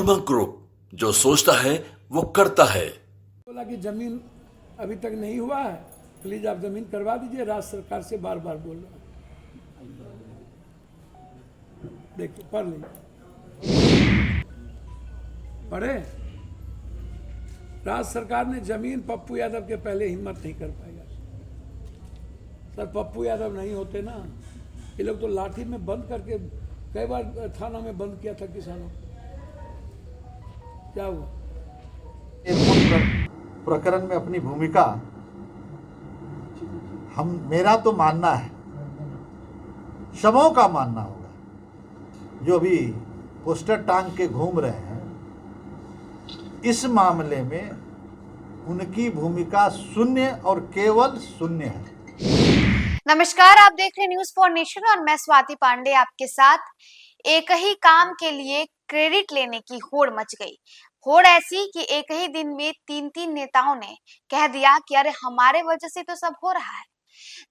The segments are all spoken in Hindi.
ग्रुप जो सोचता है वो करता है। बोला कि जमीन अभी तक नहीं हुआ है, प्लीज आप जमीन करवा दीजिए। राज्य सरकार से बार बार बोल रहा है। देखिए पढ़ लीजिए, पढ़े। राज्य सरकार ने जमीन पप्पू यादव के पहले हिम्मत नहीं कर पाएगा। सर पप्पू यादव नहीं होते ना, ये लोग तो लाठी में बंद करके कई बार थाना में बंद किया था किसानों को। क्या हुआ? प्रकरण में अपनी भूमिका मेरा तो मानना है, शवों का मानना होगा जो अभी पोस्टर टांग के घूम रहे हैं। इस मामले में उनकी भूमिका शून्य और केवल शून्य है। नमस्कार, आप देख रहे हैं न्यूज फॉर नेशन और मैं स्वाति पांडे आपके साथ। एक ही काम के लिए क्रेडिट लेने की होड़ मच गई। होड़ ऐसी कि एक ही दिन में तीन नेताओं ने कह दिया कि अरे हमारे वजह से तो सब हो रहा है।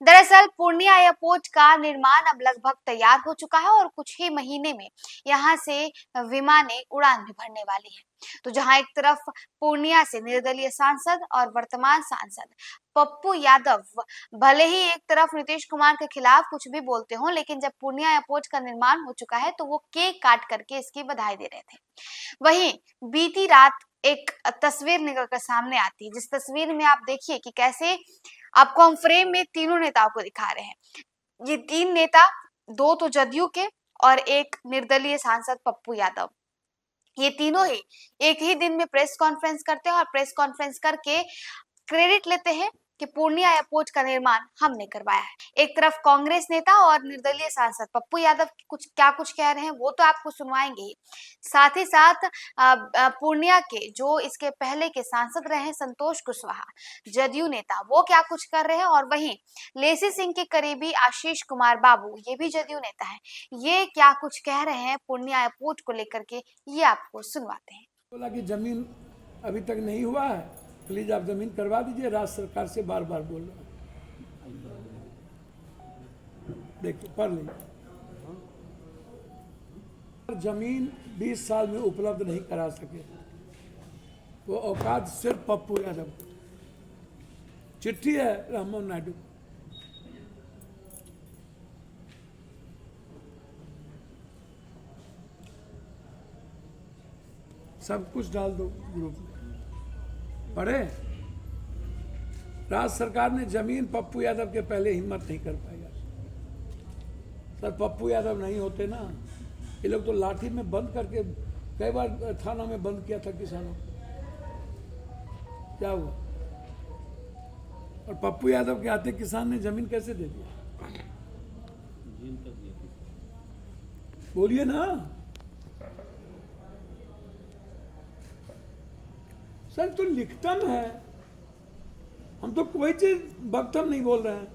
दरअसल पूर्णिया एयरपोर्ट का निर्माण अब लगभग तैयार हो चुका है और कुछ ही महीने में यहां से विमानें उड़ान भी भरने वाली हैं। तो जहां एक तरफ पूर्णिया से निर्दलीय सांसद और वर्तमान सांसद पप्पू यादव भले ही एक तरफ नीतीश कुमार के खिलाफ कुछ भी बोलते हो, लेकिन जब पूर्णिया एयरपोर्ट का निर्माण हो चुका है तो वो केक काट करके इसकी बधाई दे रहे थे। वहीं बीती रात एक तस्वीर निकलकर सामने आती है, जिस तस्वीर में आप देखिए कि कैसे आपको हम फ्रेम में तीनों नेताओं को दिखा रहे हैं। ये तीन नेता, दो तो जदयू के और एक निर्दलीय सांसद पप्पू यादव, ये तीनों ही एक ही दिन में प्रेस कॉन्फ्रेंस करते हैं और प्रेस कॉन्फ्रेंस करके क्रेडिट लेते हैं कि पूर्णिया एयरपोर्ट का निर्माण हमने करवाया है। एक तरफ कांग्रेस नेता और निर्दलीय सांसद पप्पू यादव कुछ कह रहे हैं वो तो आपको सुनवाएंगे ही। साथ ही साथ पूर्णिया के जो इसके पहले के सांसद रहे हैं संतोष कुशवाहा, जदयू नेता, वो क्या कुछ कर रहे हैं। और वहीं लेसी सिंह के करीबी आशीष कुमार बाबू, ये भी जदयू नेता है, ये क्या कुछ कह रहे हैं पूर्णिया एयरपोर्ट को लेकर के, ये आपको सुनवाते हैं। बोला कि जमीन अभी तक नहीं हुआ है, प्लीज आप जमीन करवा दीजिए। राज्य सरकार से बार बार बोल रहा है। देखिए पढ़ लीजिए, जमीन 20 साल में उपलब्ध नहीं करा सके, वो औकात सिर्फ पप्पू यादव। चिट्ठी है राममोहन नायडू, सब कुछ डाल दो ग्रुप में, पढ़े। राज्य सरकार ने जमीन पप्पू यादव के पहले हिम्मत नहीं कर पाएगा। सर पप्पू यादव नहीं होते ना, ये लोग तो लाठी में बंद करके कई बार थाना में बंद किया था किसानों को। क्या हुआ? और पप्पू यादव के आते किसान ने जमीन कैसे दे दिया? बोलिए ना सर, तो लिखतम है, हम तो कोई चीज बकतम नहीं बोल रहे हैं।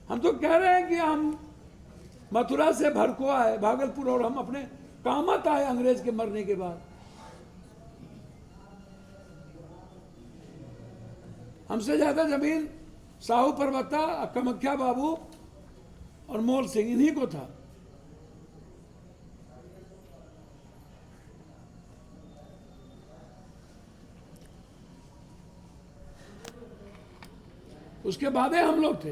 हम तो कह रहे हैं कि हम मथुरा से भड़कुआ है भागलपुर और हम अपने कामत आए अंग्रेज के मरने के बाद। हमसे ज्यादा जमीन साहू परबत्ता, कमख्या बाबू और मोल सिंह, इन्हीं को था। उसके बाद हम लोग थे।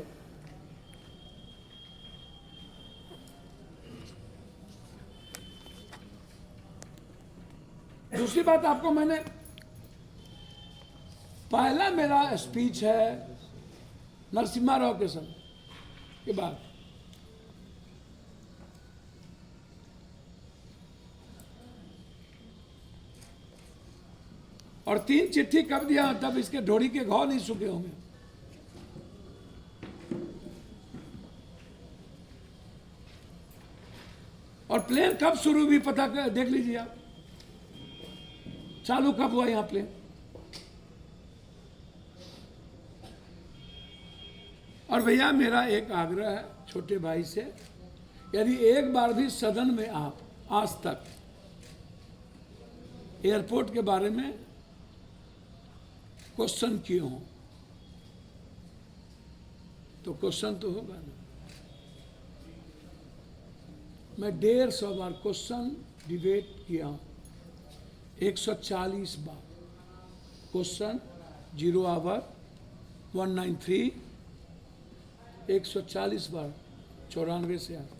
दूसरी बात आपको मैंने, पहला मेरा स्पीच है नरसिम्हा राव के समय के बाद। और 3 चिट्ठी कब दिया, तब इसके ढोड़ी के घाव नहीं सूखे होंगे। और प्लेन कब शुरू हुई पता कर देख लीजिए आप, चालू कब हुआ यहां प्लेन। और भैया मेरा एक आग्रह है छोटे भाई से, यदि एक बार भी सदन में आप आज तक एयरपोर्ट के बारे में क्वेश्चन किए हों तो क्वेश्चन तो होगा ना। मैं 150 बार क्वेश्चन डिबेट किया हूं, 140 बार। क्वेश्चन 0 आवर 193 140 बार 94 से आता।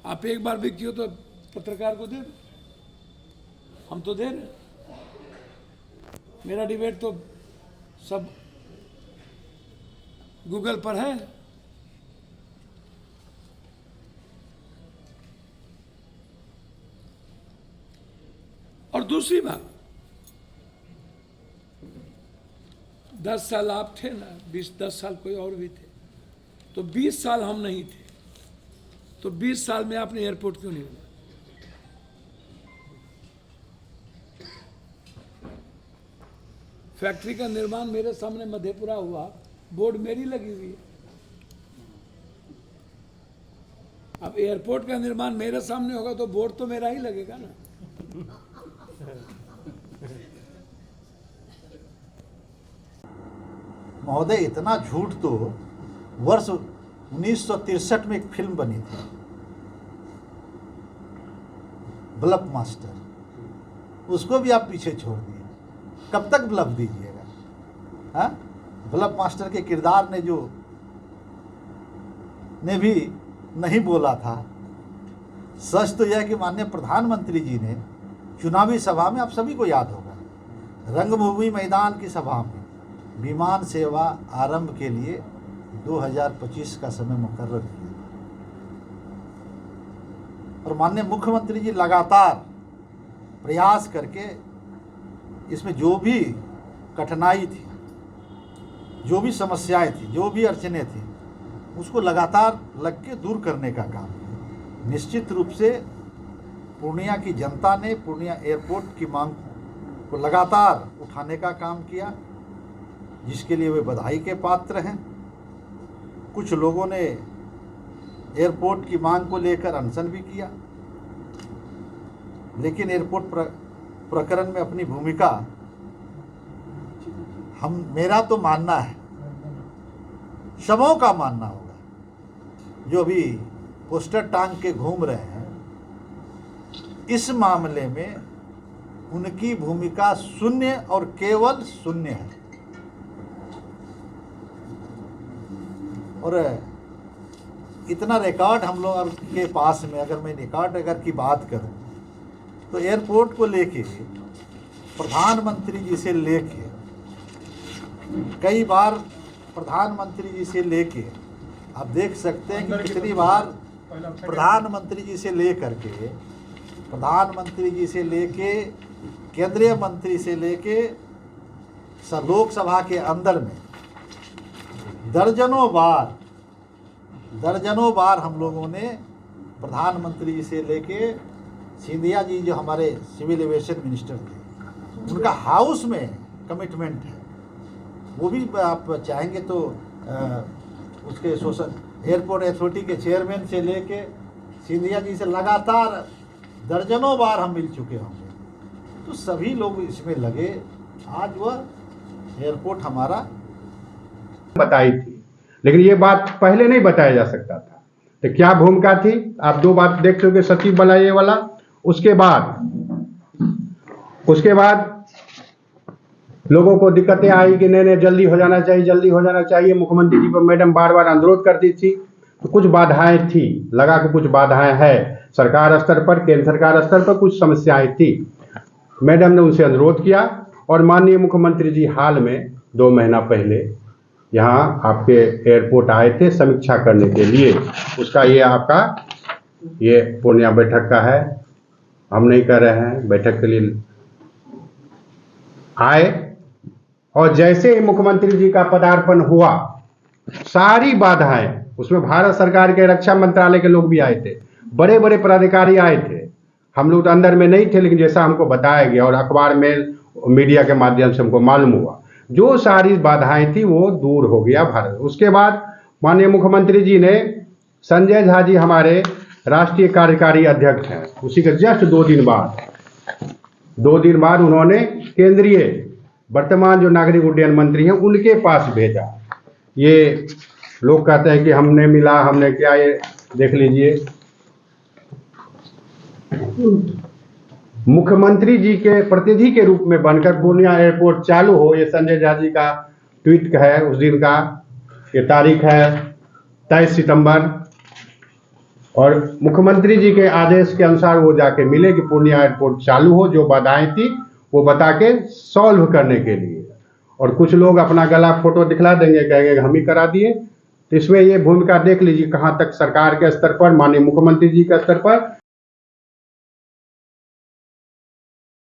आप एक बार भी किए तो पत्रकार को दे दो, हम तो दे रहे। मेरा डिबेट तो सब गूगल पर है। और दूसरी बात, 10 साल आप थे ना, 10 साल कोई और भी थे, तो 20 साल हम नहीं थे, तो 20 साल में आपने एयरपोर्ट क्यों नहीं बनाया? फैक्ट्री का निर्माण मेरे सामने मधेपुरा हुआ, बोर्ड मेरी लगी हुई है। अब एयरपोर्ट का निर्माण मेरे सामने होगा तो बोर्ड तो मेरा ही लगेगा ना। महोदय, इतना झूठ तो वर्ष 1963 में एक फिल्म बनी थी, ब्लफ मास्टर, उसको भी आप पीछे छोड़ दिए। कब तक ब्लफ दीजिएगा? हाँ, ब्लफ मास्टर के किरदार ने भी नहीं बोला था। सच तो यह है कि माननीय प्रधानमंत्री जी ने चुनावी सभा में, आप सभी को याद होगा, रंगभूमि मैदान की सभा में विमान सेवा आरंभ के लिए 2025 का समय मुकर्रर किया। और माननीय मुख्यमंत्री जी लगातार प्रयास करके इसमें जो भी कठिनाई थी, जो भी समस्याएं थी, जो भी अड़चनें थी, उसको लगातार लग के दूर करने का काम किया। निश्चित रूप से पूर्णिया की जनता ने पूर्णिया एयरपोर्ट की मांग को लगातार उठाने का काम किया, जिसके लिए वे बधाई के पात्र हैं। कुछ लोगों ने एयरपोर्ट की मांग को लेकर अनशन भी किया, लेकिन एयरपोर्ट प्रकरण में अपनी भूमिका मेरा तो मानना है, सबों का मानना होगा, जो अभी पोस्टर टांग के घूम रहे हैं, इस मामले में उनकी भूमिका शून्य और केवल शून्य है। और इतना रिकॉर्ड हम लोग के पास में, अगर मैं रिकॉर्ड की बात करूं तो एयरपोर्ट को लेके प्रधानमंत्री जी से लेके, कई बार प्रधानमंत्री जी से लेके, आप देख सकते हैं कि कितनी बार प्रधानमंत्री जी से लेकर के, प्रधानमंत्री जी से लेके, केंद्रीय मंत्री से लेके लोकसभा के अंदर में दर्जनों बार हम लोगों ने प्रधानमंत्री जी से लेके सिंधिया जी, जो हमारे सिविल एविएशन मिनिस्टर थे, उनका हाउस में कमिटमेंट है। वो भी आप चाहेंगे तो उसके एयरपोर्ट अथॉरिटी के चेयरमैन से लेके सिंधिया जी से लगातार दर्जनों बार हम मिल चुके होंगे। तो सभी लोग इसमें लगे, आज वह एयरपोर्ट हमारा बताई थी, लेकिन ये बात पहले नहीं बताया जा सकता था। तो क्या भूमिका थी, आप दो बात देख चुके, सचिव वाला ये वाला। उसके बाद लोगों को दिक्कतें आई कि नहीं जल्दी हो जाना चाहिए, जल्दी हो जाना चाहिए। मुख्यमंत्री जी पर मैडम बार बार अनुरोध करती थी, तो कुछ बाधाएं थी, लगा कि कुछ बाधाएं हैं सरकार स्तर पर, केंद्र सरकार स्तर पर कुछ समस्याएं थी। मैडम ने उनसे अनुरोध किया और माननीय मुख्यमंत्री जी हाल में 2 महीना पहले यहाँ आपके एयरपोर्ट आए थे समीक्षा करने के लिए। उसका ये आपका ये पूर्णिया बैठक का है, हम नहीं कर रहे हैं, बैठक के लिए आए। और जैसे ही मुख्यमंत्री जी का पदार्पण हुआ, सारी बाधाएं, उसमें भारत सरकार के रक्षा मंत्रालय के लोग भी आए थे, बड़े बड़े पदाधिकारी आए थे। हम लोग तो अंदर में नहीं थे, लेकिन जैसा हमको बताया गया और अखबार में मीडिया के माध्यम से हमको मालूम हुआ, जो सारी बाधाएं थी वो दूर हो गया भारत। उसके बाद माननीय मुख्यमंत्री जी ने, संजय झा जी हमारे राष्ट्रीय कार्यकारी अध्यक्ष हैं, उसी के जस्ट 2 दिन बाद उन्होंने केंद्रीय वर्तमान जो नागरिक उड्डयन मंत्री हैं उनके पास भेजा। ये लोग कहते हैं कि हमने मिला, हमने किया, ये देख लीजिए। मुख्यमंत्री जी के प्रतिनिधि के रूप में बनकर पूर्णिया एयरपोर्ट चालू हो, ये संजय झा जी का ट्वीट है उस दिन का। ये तारीख है 23 सितंबर, और मुख्यमंत्री जी के आदेश के अनुसार वो जाके मिले कि पूर्णिया एयरपोर्ट चालू हो, जो बाधाएं थी वो बता के सॉल्व करने के लिए। और कुछ लोग अपना गला फोटो दिखला देंगे, कहेंगे हम ही करा दिए। तो इसमें ये भूमिका देख लीजिए कहाँ तक सरकार के स्तर पर, माननीय मुख्यमंत्री जी के स्तर पर